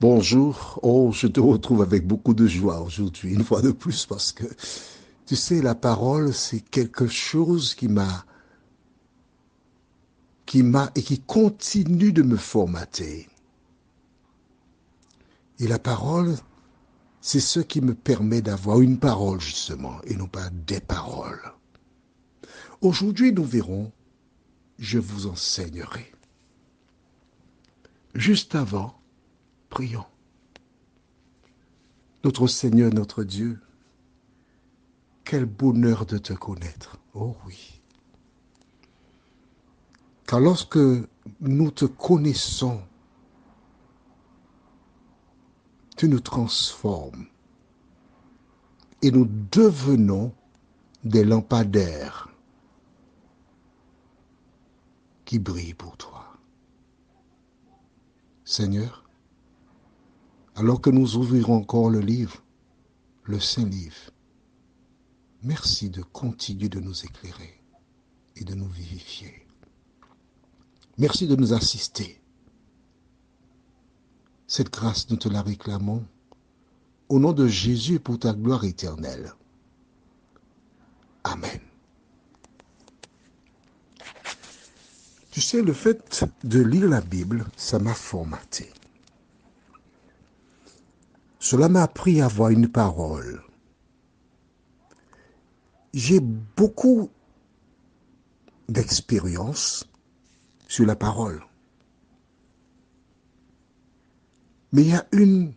Bonjour. Oh, je te retrouve avec beaucoup de joie aujourd'hui, une fois de plus, parce que, tu sais, la parole, c'est quelque chose qui m'a et qui continue de me formater. Et la parole, c'est ce qui me permet d'avoir une parole, justement, et non pas des paroles. Aujourd'hui, nous verrons, je vous enseignerai. Juste avant, prions. Notre Seigneur, notre Dieu, quel bonheur de te connaître. Oh oui. Car lorsque nous te connaissons, tu nous transformes et nous devenons des lampadaires qui brillent pour toi. Seigneur, alors que nous ouvrirons encore le livre, le Saint-Livre, merci de continuer de nous éclairer et de nous vivifier. Merci de nous assister. Cette grâce, nous te la réclamons au nom de Jésus et pour ta gloire éternelle. Amen. Tu sais, le fait de lire la Bible, ça m'a formaté. Cela m'a appris à avoir une parole. J'ai beaucoup d'expérience sur la parole. Mais il y a une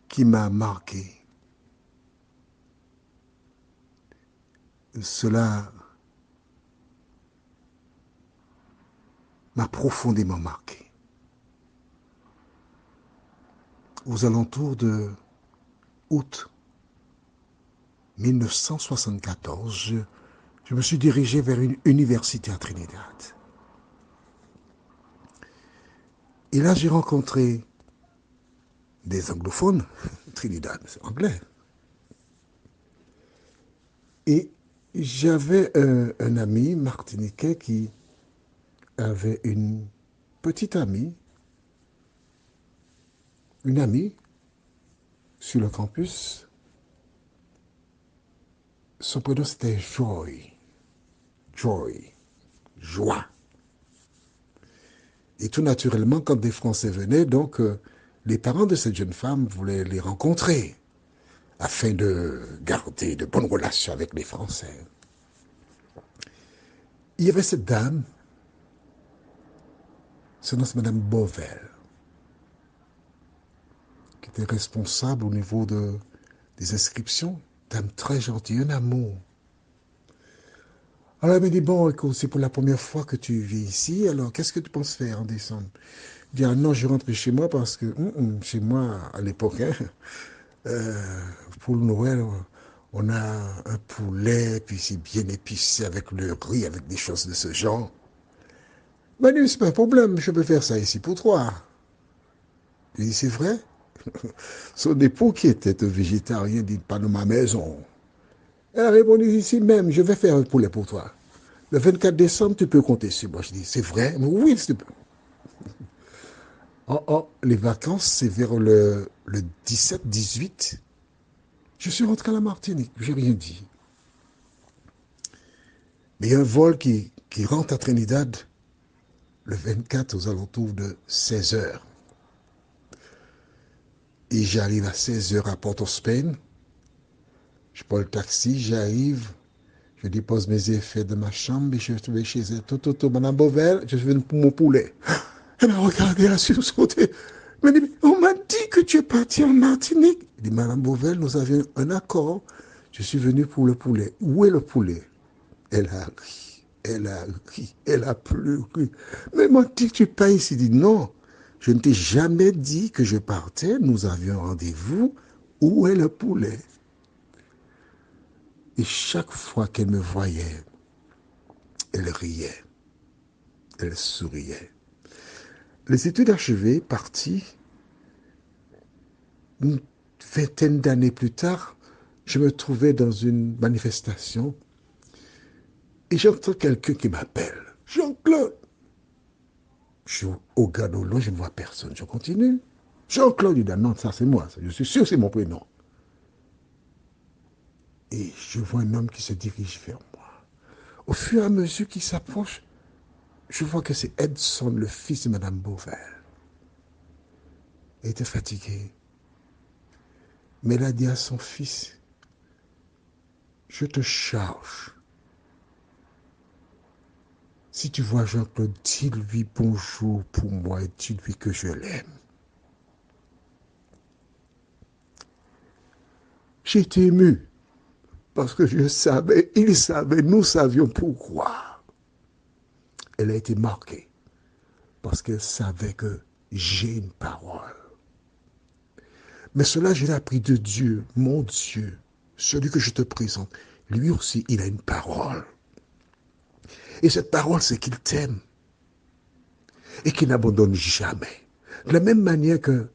qui m'a marqué. Cela m'a profondément marqué. Aux alentours de août 1974, je me suis dirigé vers une université à Trinidad. Et là, j'ai rencontré des anglophones. Trinidad, c'est anglais. Et j'avais un ami martiniquais qui avait une amie sur le campus. Son prénom c'était Joy. Joy. Joie. Et tout naturellement, quand des Français venaient, donc les parents de cette jeune femme voulaient les rencontrer afin de garder de bonnes relations avec les Français. Il y avait cette dame, son nom c'est Madame Beauvel, qui était responsable au niveau des inscriptions. Dame très gentille, un amour. Alors elle m'a dit, bon, écoute, c'est pour la première fois que tu vis ici, alors qu'est-ce que tu penses faire en décembre? Je dis, ah non, je rentre chez moi parce que chez moi, à l'époque, hein, pour le Noël, on a un poulet, puis c'est bien épicé avec le riz, avec des choses de ce genre. Ben lui, c'est pas un problème, je peux faire ça ici pour toi. Je dis, c'est vrai? Son époux, qui était un végétarien, dit, pas dans ma maison. Elle a répondu, ici même, je vais faire un poulet pour toi. Le 24 décembre, tu peux compter sur moi. Je dis, c'est vrai? Oui, c'est vrai. Oh, oh, les vacances, c'est vers le 17-18. Je suis rentré à la Martinique, j'ai rien dit. Mais il y a un vol qui rentre à Trinidad le 24 aux alentours de 16 heures. Et j'arrive à 16 heures à Port-au-Spain. Je prends le taxi, j'arrive, je dépose mes effets de ma chambre et je vais chez elle. Toto, Madame Beauvel, je suis venu pour mon poulet. Elle m'a regardé, elle a sursauté. Elle m'a dit, on m'a dit que tu es parti en Martinique. Elle dit, Madame Beauvel, nous avions un accord. Je suis venu pour le poulet. Où est le poulet? Elle a ri, elle a ri, elle a pleuré. Mais elle m'a dit que tu es pas ici. Elle dit, non, je ne t'ai jamais dit que je partais. Nous avions un rendez-vous. Où est le poulet? Et chaque fois qu'elle me voyait, elle riait, elle souriait. Les études achevées, parties, une vingtaine d'années plus tard, je me trouvais dans une manifestation et j'entends quelqu'un qui m'appelle. Jean-Claude. Je suis au Ganolo, je ne vois personne. Je continue. Jean-Claude, il dit, non, ça c'est moi, je suis sûr que c'est mon prénom. Et je vois un homme qui se dirige vers moi. Au fur et à mesure qu'il s'approche, je vois que c'est Edson, le fils de Madame Beauval. Il était fatigué. Mais il a dit à son fils, je te charge. Si tu vois Jean-Claude, dis-lui bonjour pour moi et dis-lui que je l'aime. J'ai été ému parce que je savais, il savait, nous savions pourquoi. Elle a été marquée parce qu'elle savait que j'ai une parole. Mais cela, je l'ai appris de Dieu, mon Dieu, celui que je te présente. Lui aussi, il a une parole. Et cette parole, c'est qu'il t'aime et qu'il n'abandonne jamais. De la même manière que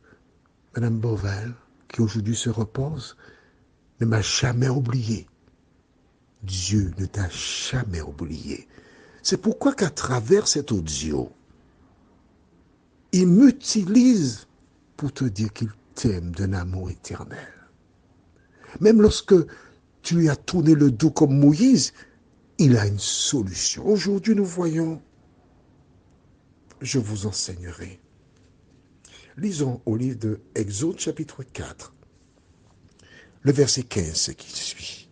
Madame Beauval, qui aujourd'hui se repose, ne m'a jamais oublié. Dieu ne t'a jamais oublié. C'est pourquoi qu'à travers cet audio, il m'utilise pour te dire qu'il t'aime d'un amour éternel. Même lorsque tu lui as tourné le dos comme Moïse, il a une solution. Aujourd'hui, nous voyons, je vous enseignerai. Lisons au livre de Exode chapitre 4, le verset 15 qui suit.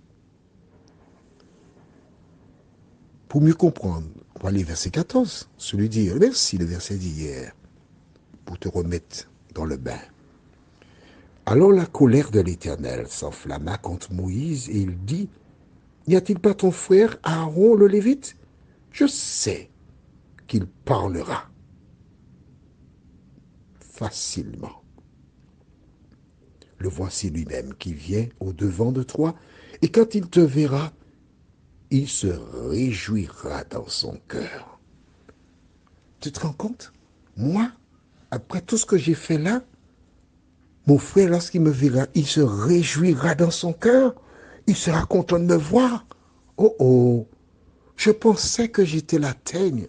Pour mieux comprendre, on va lire verset 14, celui d'hier. Merci le verset d'hier, pour te remettre dans le bain. Alors la colère de l'Éternel s'enflamma contre Moïse et il dit, n'y a-t-il pas ton frère Aaron le Lévite? Je sais qu'il parlera facilement. Le voici lui-même qui vient au-devant de toi, et quand il te verra, il se réjouira dans son cœur. Tu te rends compte? Moi, après tout ce que j'ai fait là, mon frère, lorsqu'il me verra, il se réjouira dans son cœur. Il sera content de me voir. Oh oh, je pensais que j'étais la teigne.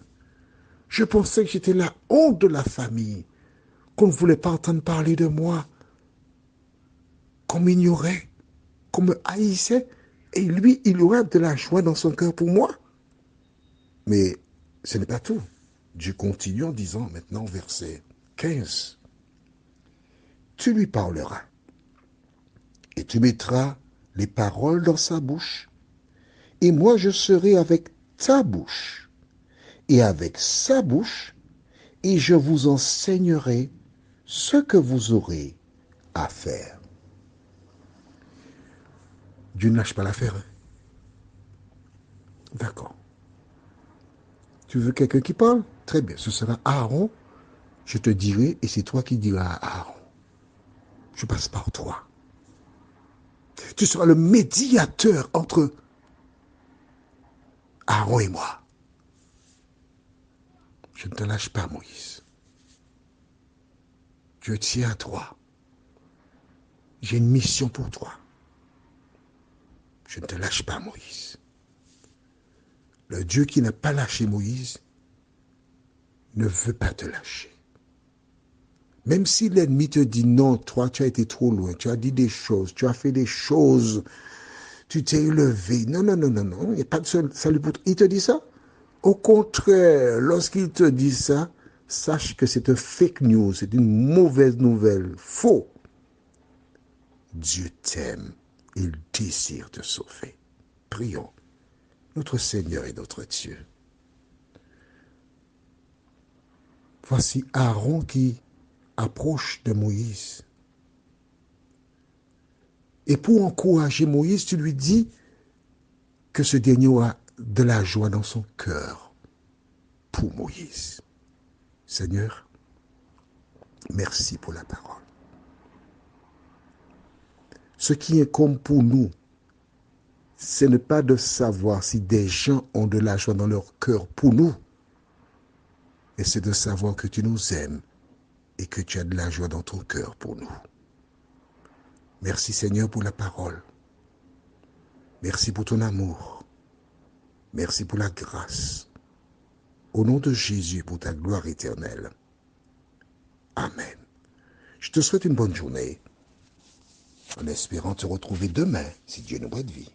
Je pensais que j'étais la honte de la famille, qu'on ne voulait pas entendre parler de moi, qu'on m'ignorait, qu'on me haïssait. Et lui, il aura de la joie dans son cœur pour moi. Mais ce n'est pas tout. Dieu continue en disant maintenant, verset 15, tu lui parleras et tu mettras les paroles dans sa bouche, et moi je serai avec ta bouche et avec sa bouche, et je vous enseignerai ce que vous aurez à faire. Dieu ne lâche pas l'affaire. Hein? D'accord. Tu veux quelqu'un qui parle? Très bien, ce sera Aaron. Je te dirai, et c'est toi qui diras à Aaron. Je passe par toi. Tu seras le médiateur entre Aaron et moi. Je ne te lâche pas, Moïse. Je tiens à toi. J'ai une mission pour toi. Je ne te lâche pas, Moïse. Le Dieu qui n'a pas lâché Moïse ne veut pas te lâcher. Même si l'ennemi te dit non, toi tu as été trop loin, tu as dit des choses, tu as fait des choses, tu t'es élevé. Non, non, non, non, non, il n'y a pas de salut pour toi. Il te dit ça? Au contraire, lorsqu'il te dit ça, sache que c'est un fake news, c'est une mauvaise nouvelle, faux. Dieu t'aime, il désire te sauver. Prions, notre Seigneur et notre Dieu. Voici Aaron qui approche de Moïse. Et pour encourager Moïse, tu lui dis que ce dernier aura de la joie dans son cœur pour Moïse. Seigneur, merci pour la parole. Ce qui est comme pour nous, ce n'est pas de savoir si des gens ont de la joie dans leur cœur pour nous, mais c'est de savoir que tu nous aimes et que tu as de la joie dans ton cœur pour nous. Merci Seigneur pour la parole. Merci pour ton amour. Merci pour la grâce. Au nom de Jésus, pour ta gloire éternelle. Amen. Je te souhaite une bonne journée, en espérant te retrouver demain, si Dieu nous prête vie.